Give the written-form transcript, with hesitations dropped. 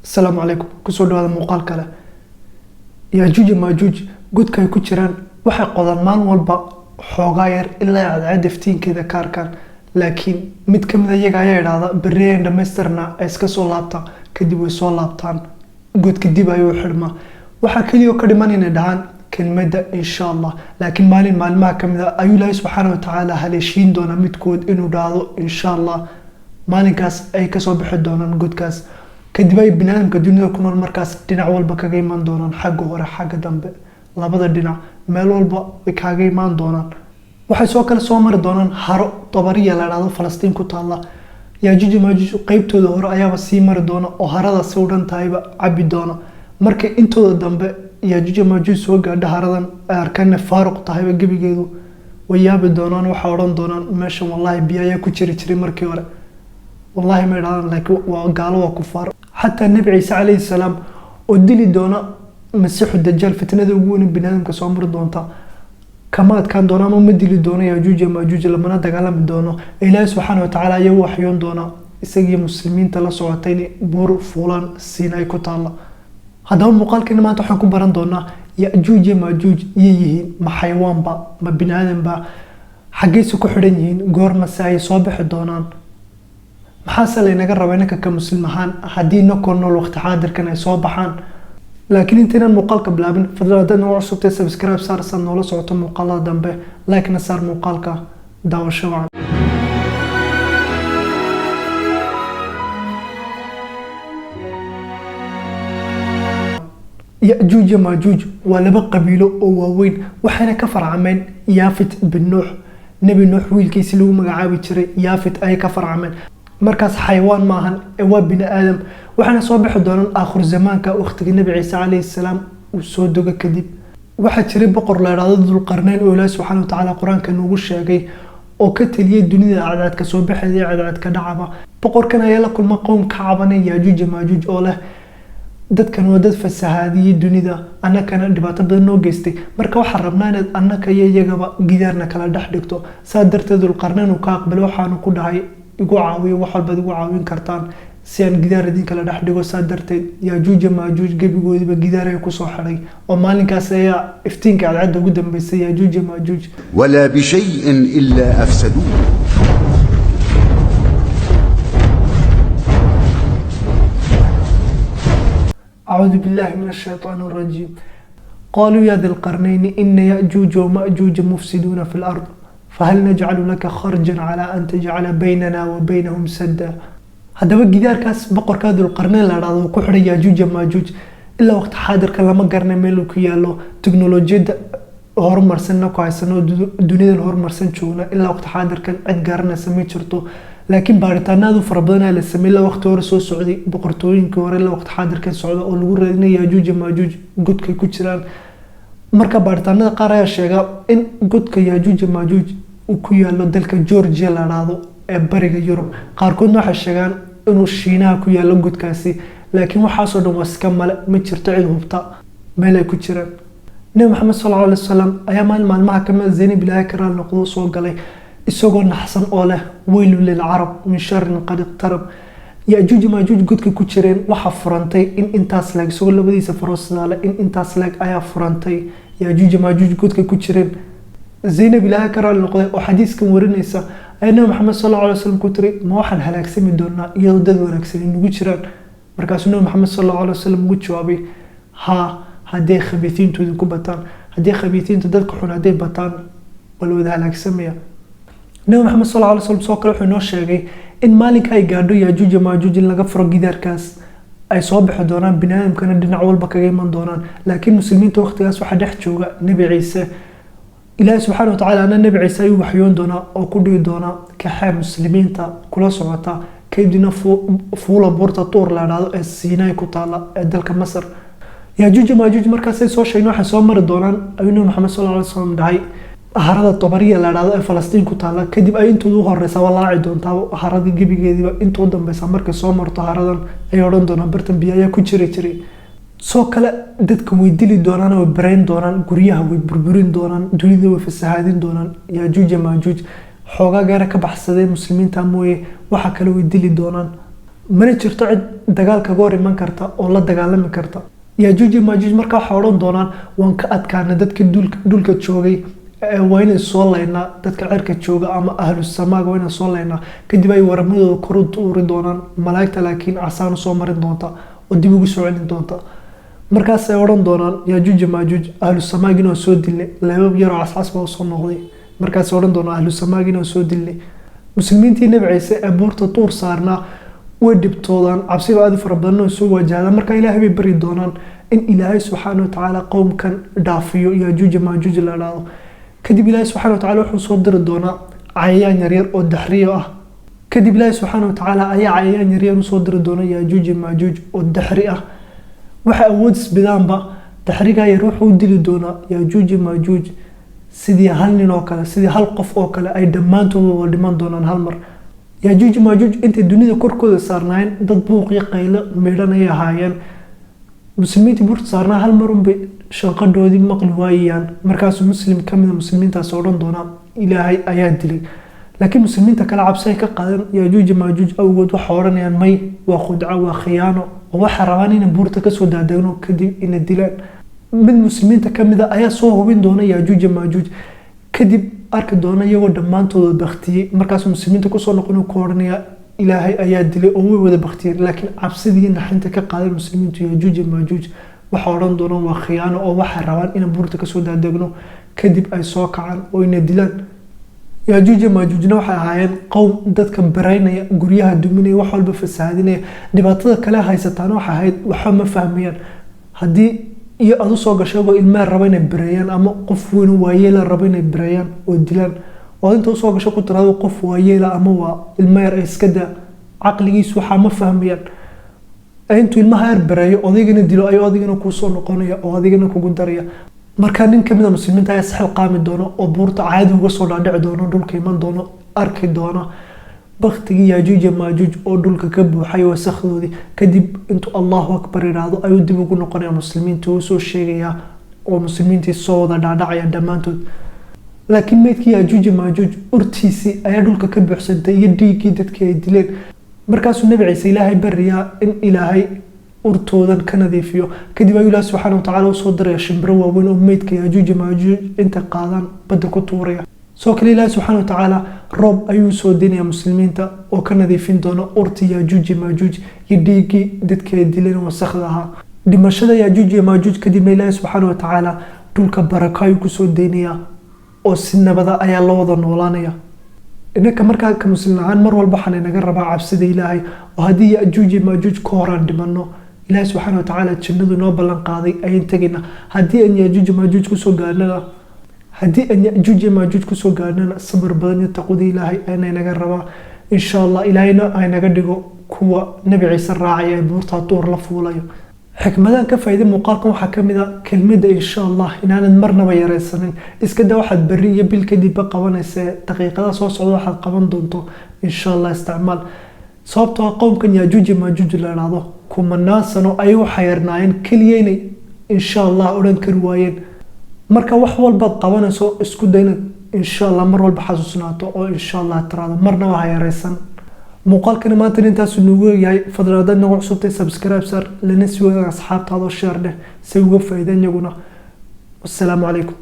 السلام عليكم kusoo dhawaada muuqaal kale Yaajuuj iyo Maajuuj godka ay ku jiraan waxay qodaan maalin walba xoogaa yar ilaa cadceed iftiinkeeda ka arkaan laakiin mid ka mid ah iyaga ayaa yiraahda bareen dhameystirna ay iska soo laabtaan kadib way soo laabtaan godka dib ayuu xirmaa waxa kaliya ka dhiman inay dhahaan kelmadda insha Allah laakiin maalmaha ka mid ah ayuu Ilaahay subhanahu wa ta'ala haleeshiin doona midkood inuu dhaado insha Allah maalinkaas ay ka soo bixi doonaan godkaas kadib ay binaadamka dunida ku nool markaas dhinac walba kaga iman doonaan xagga hore xagga dambe labada dhinac meel walba way kaga iman doonaan waxay soo kala soo mari doonaan haro Tabariya la yiraahdo Falastiin ku taala Yaajuuj iyo Maajuuj qaybtooda hore ayaaba sii mari doona oo harada soo dhan tahayba cabi doona marka intooda dambe Yaajuuj iyo Maajuuj soo gaadha haradan ay arkaan faaruq tahayba gabigeedu way yaabi doonaan waxa oran doonaan meeshan wallahi biyaha ku jiray markii hore والله ما يرضى لك وقالوا كفار حتى النبي عيسى عليه السلام ودلي دونا مسيح الدجال فتنة وجون بنادم كسامر دونتا كما كان دونا ما مدلي دونا ياجوج ماجوج لما ندق على دونا إله سبحانه وتعالى يوحيون دونا يسقي مسلمين تلا صوتين بور فلان سيناء كتالا هذا هو مقال كنا ما تحكم بران دونا ياجوج ماجوج يهين ما حيوان با ما بنادم با حقيسو كحرينين قور مساي صباح دونان maxaa inaga rabaa inaka ka muslim ahaan hadii no kono waqti xaadirkan ay soo baxaan laakiin inta muuqaalka bilaabin fadlan hadana waa cusubtay subscribe saar san noola socoto muuqaalada dambe like na saar muuqaalka daawasho wacan Yaajuuj iyo Maajuuj waa laba qabiilo oo waaweyn waxaana ka farcameen Yaafit bin Nuux nabi Nuux wiilkiisa lagu magacaabi jiray Yaafit ay ka farcameen markaas xayawaan maahan ee waa bini aadam waxaana soo bixi doonaan aakhir zamaanka waqtiga nabi ciise calayhi salaam uu soo doga kadib waxa jiray boqor la yiraahdo Dulqarnayn oo Ilaahay subhanahu wa ta'ala quraanka noogu sheegay oo ka taliyay dunida cadad ka soo baxay cadad ka dhacaba boqorkan ayaa la kulma qoom ka cabanay Yaajuuj iyo Maajuuj oo leh dadkan waa dad fasahaadiyay dunida annakana dhibaato badan noo geystay marka waxa rabnaa inaad annaka iyo iyagaba gidaarna kala dhex dhigto saa darteed Dulqarnayn uu ka aqbalay waxaanu ku dhahay igu caawiyo wax walba igu caawin kartaan si aan gidaar idin kala dhex dhigo saa darteed Yaajuuj iyo Maajuuj gabigoodiba gidaar ay ku soo xidhay oo maalinkaas ayaa iftiinka cadceedda ugu dambeysay Yaajuuj iyo Maajuuj ولا بشيء إلا أفسدوه أعوذ بالله من الشيطان الرجيم قالوا يا ذي القرنين إن يأجوج ومأجوج مفسدون في الأرض فهل نجعل لك خرجا على أن تجعل بيننا وبينهم سدا هذا بقدار كاس بقر كادو القرنين لا راضو كحر Yaajuuj iyo Maajuuj إلا وقت حاضر كلام قرن ميلو كيالو تكنولوجيا هرمرسنا كويسنا دنيا الهرمرسن شونا إلا وقت حاضر كان عد قرن سمي شرطو لكن بارتانا ذو فربنا لسمي إلا وقت ورسو سعودي بقرتوين كور إلا وقت حاضر كان سعودي أو الورا إن Yaajuuj iyo Maajuuj قد كي كتشران marka baaritaanada qaar ayaa sheega in godka Yaajuuj iyo Maajuuj uu ku yaalo dalka Georgia la raado ee bariga Yurub qaarkood waxay sheegaan inuu Shiinaha ku yaalo godkaasi laakiin waxa soo dhan waska male ma jirto cid hubta meel ay ku jiraan Nabi Muhammad sallallahu alayhi wasallam ayaa maalmaha kama Zaynab ilaahay ka raal noqdo soo galay isagoo naxsan oo leh waylu lil arab min sharrin qad iqtarab Yaajuuj iyo Maajuuj godka ku jireen waxa furantay in intaas laag soo labadiisa faroosnaale in intaas laag ayaa furantay Yaajuuj iyo Maajuuj godka ku jireen Zaynab ilaahay ka raal noqday oo xadiiskan warinaysa ayna Muhammad sallallahu alayhi wasallam ku tiri ma waxaan halaagsami doonaa iyadoo dad wanaagsan ugu jiraan markaas Nabi Muhammad sallallahu alayhi wasallam ugu jawaabay ha hadii khabiitintu ku bataan hadii khabiitintu dadka xun hadii bataan wala wada halaagsamaya Nabi Muhammad sallallahu alayhi wasallam soo kale wuxuu noo sheegay in maalinka ay gaadho Yaajuuj iyo Maajuuj in laga furo gidaarkaas ay soo bixi doonaan binaadamkana dhinac walba kaga iman doonaan laakiin muslimiinta waqtigaas waxa dhex jooga nabi ciise Ilaahay subhanahu wa ta'ala nabi ciise ayuu waxyoon doona oo ku dhigi doona ka muslimiinta kula socota kaydina fuula buurta tuur la yiraahdo ee Siinay ku taala ee dalka Masar Yaajuuj iyo Maajuuj markaas ay soo sheegno waxa soo mari doonaan ayuu Muhammad sallallahu alayhi wasallam dhahay harada Tabariya la yiraahdo ee Falastiin ku taala kadib ay intuu u horeysa walaaci doonta haradii gabigeediba intuu dambaysa markay soo marto haradan ay oran doonaan bartan biyaha ku jiray soo kale dadka way dili doonaan oo bareen doonaan guryaha way burburin doonaan dunida way fasahaadin doonaan Yaajuuj iyo Maajuuj xoogaa gaar ka baxsaday muslimiinta mooyee waxa kale way dili doonaan mana jirto cid dagaal kaga hor iman karta oo la dagaalami karta. Yaajuuj iyo Maajuuj markaa waxay odhan doonaan waan ka adkaana dadka dhulka joogay, waa inay soo laynaa dadka cirka jooga ama ahlu samaaga waa inay soo laynaa. Kadib ay waramadooda kor u tuuri doonaan, malaa'igta laakiin casaan soo marin doonta oo dib ugu soo celin doonta. markaas ay odhan doonaan Yaajuuj iyo Maajuuj ahlu samaagina oo soo dilay, leebab yar oo cascas baa soo noqday. markaas ay odhan doonaan ahlu samaagina oo soo dilay. muslimiintii Nabi Ciise ee buurta Tuur saarnaa way dhibtoodaan, cabsi aad u fara badan oo soo wajahda. marka Ilaahay bay bari doonaan in Ilaahay subxaanahu wa ta'aala qowmkan dhaafiyo Yaajuuj iyo Maajuuj la ilaado. kadib Ilaahay subxaanahu wa ta'aala wuxuu soo diri doonaa cayayaan yaryar oo daxriyo ah. kadib Ilaahay subxaanahu wa ta'aala ayaa cayayaan yaryar u soo diri doona Yaajuuj iyo Maajuuj oo daxri ah. waxa awood isbidaanba daxriga yar wuxuu dili doonaa Yaajuuj iyo Maajuuj sidii hal nin oo kale, sidii hal qof oo kale ay dhammaantood wada dhiman doonaan hal mar. Yaajuuj iyo Maajuuj intay dunida korkooda saarnaayeen dad buuq iyo qaylo meedhan ay ahaayeen. muslimiintii buurta saarnaa hal mar unbay shanqadhoodii maqli waayayaan. markaasuu muslim ka mid a muslimiintaas odhan doonaa Ilaahay ayaa dilay. laakiin muslimiinta kale cabsi ay ka qaadeen Yaajuuj iyo Maajuuj awgood waxay odhanayaan may, waa khudco, waa khiyaano, oo waxay rabaan inay buurta kasoo daadegno kadib ina dilaan. mid muslimiinta ka mid a ayaa soo hubin doona Yaajuuj iyo Maajuuj, kadib arki doona iyagoo dhammaantooda baktiyey. markaasuu muslimiinta kusoo noqon ku odhanaya Ilaahay ayaa dilay oo way wada baktiyeen. laakiin cabsidii naxinta ka qaadeen muslimiintu Yaajuuj iyo Maajuuj waxay odhan doonaan waa khiyaano oo waxay rabaan inay buurta kasoo daadegno kadib ay soo kacaan oo ina dilaan. Yaajuuj iyo Maajuujna waxay ahaayeen qowm dadka baraynaya, guryaha duminaya, wax walba fasaadinaya. dhibaatada kale haysataan waxay ahayd waxa ma fahmayaan. haddii iyo adu soo gashay ilmaha raba inay bareeyaan ama qof weyn waayeela raba inay bareeyaan oo dilaan, oo inta soo gasho ku tiraado qof waayeela ama waa ilma yar iska daa, caqligiisu waxa ma fahmayaan. intuu ilmaha yar bareeyo odaygana dilo ayuu adigana ku soo noqonaya oo adigana kugu daraya. marka nin kamid ah muslimiinta ayaa saxal qaami doona oo buurta caadi uga soo dhaadhici doona, dhulka iman doona, arki doona baktigii Yaajuuj iyo Maajuuj oo dhulka ka buuxay wasakhoodii. kadib intuu Allahu akbar yiraahdo ayuu dib ugu noqonaya muslimiinta oo soo sheegaya oo muslimiintii soo wada dhaadhacaya dhammaantood. laakiin meydkii Yaajuuj iyo Maajuuj urtiisii ayaa dhulka ka buuxsantay iyo dhiiggii dadkii ay dileen. markaasuu Nabi Ciise Ilaahay bariyaa in Ilaahay urtoodan ka nadiifiyo. kadib ayuu Ilaahay subxaanahu wa ta'aala u soo diraya shimbiro waaweyn oo meydka Yaajuuj iyo Maajuuj inta qaadaan badda ku tuuraya. soo kale Ilaahay subxaanahu wa ta'aala roob ayuu soo dinaya muslimiinta oo ka nadiifin doona urti Yaajuuj iyo Maajuuj iyo dhiiggii dadkii ay dileen wasakhda ahaa. dhimashada Yaajuuj iyo Maajuuj kadib Ilaahay subxaanahu wa ta'aala dhulka barako ayuu kusoo daynaya oo si nabada ayaa loo wada noolaanaya. innaka markaa ka muslim ahaan mar walba waxaan inaga rabaa cabsida Ilaahay, oo haddii Yaajuuj iyo Maajuuj ka horaan dhimanno Ilaahay subxaanahu wa ta'aala jannadu noo ballan qaaday ayaan tagaynaa. haddii aan Yaajuuj iyo Maajuuj kusoo gaarnana sabir badan iyo taqwada Ilaahay ayaan inaga rabaa. insha Allah Ilaahayna ay naga dhigo kuwa Nabi Ciise raacaya ee buurta Tuur la fuulayo. xikmadan ka faa'iido muuqaalkan waxaa ka mid ah kelmadda insha Allah inaanan marnaba yareysanin. iska daa waxaad bari iyo bil kadib qabanaysaa, daqiiqada soo socda waxaad qaban doonto insha Allah isticmaal. sababtoo ah qowmkan Yaajuuj iyo Maajuuj la ilaado kumanaan sano ayay u xayirnaayeen kaliya inay insha Allah odhan kari waayeen. marka wax walba qabanayso isku dayna insha Allah mar walba xasuusnaato oo insha Allah tiraado marnaba ha yareysan. muuqaalkan maanta intaas nuugu yahay. fadlan haddaad nagu cusubtay subscribe sar lana sii wadaag asxaabtaada oo share dheh si uga faa'iidaan iyaguna. wassalaamu calaykum.